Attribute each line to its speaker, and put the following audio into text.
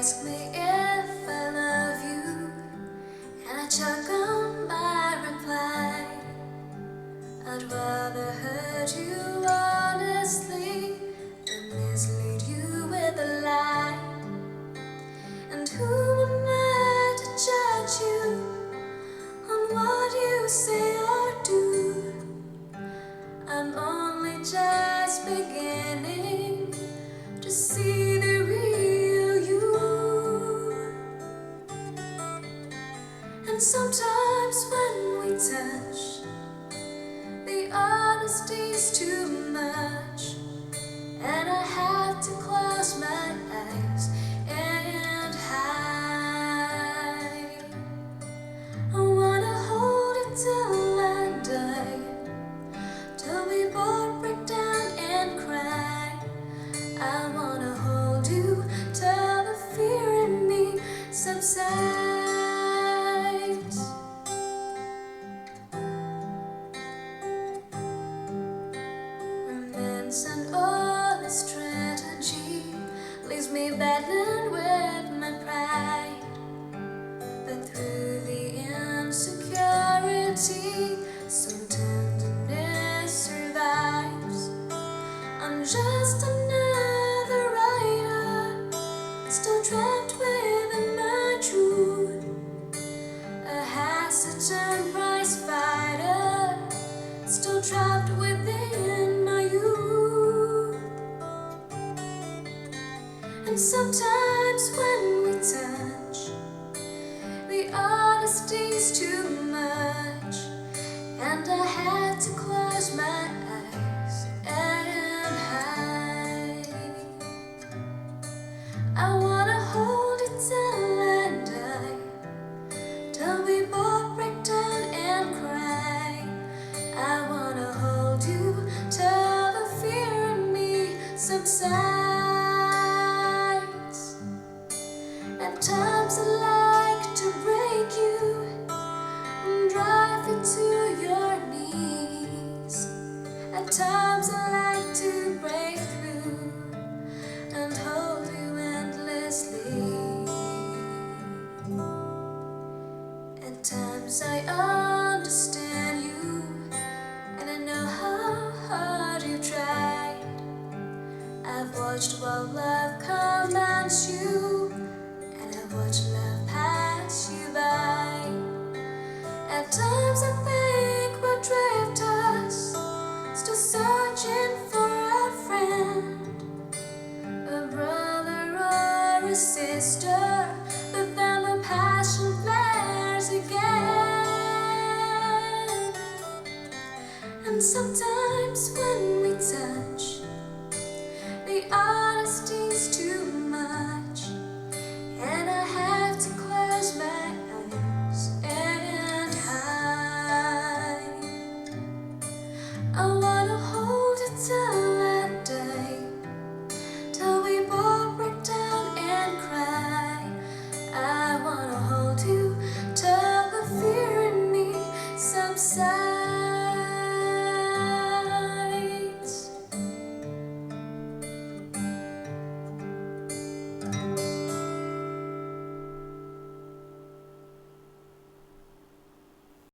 Speaker 1: ask me if I love you, and I choke on my reply. I'd rather hurt you honestly than mislead you with a lie. And who am I to judge you on what you say or do? I'm only just beginning to see the real you. And sometimes when we touch, the honesty's too much, and I have to close my eyes and hide. I wanna hold it till I die, till we both break down and cry. I wanna hold you till the fear in me subsides. Romance and all the strategy leaves me battling with my pride. But through the insecurity, some tenderness survives. I'm just another writer, still trapped within my truth. A hesitant prize fighter, still trapped within my youth. And sometimes when we touch, the honesty's too much, and I had to close my eyes and hide. I wanna hold it till I die, till we both break down and cry. I wanna hold you till the fear in me subsides. At times I like to break you and drive you to your knees. At times I like to break through and hold you endlessly. At times I understand you, and I know how hard you tried. I've watched while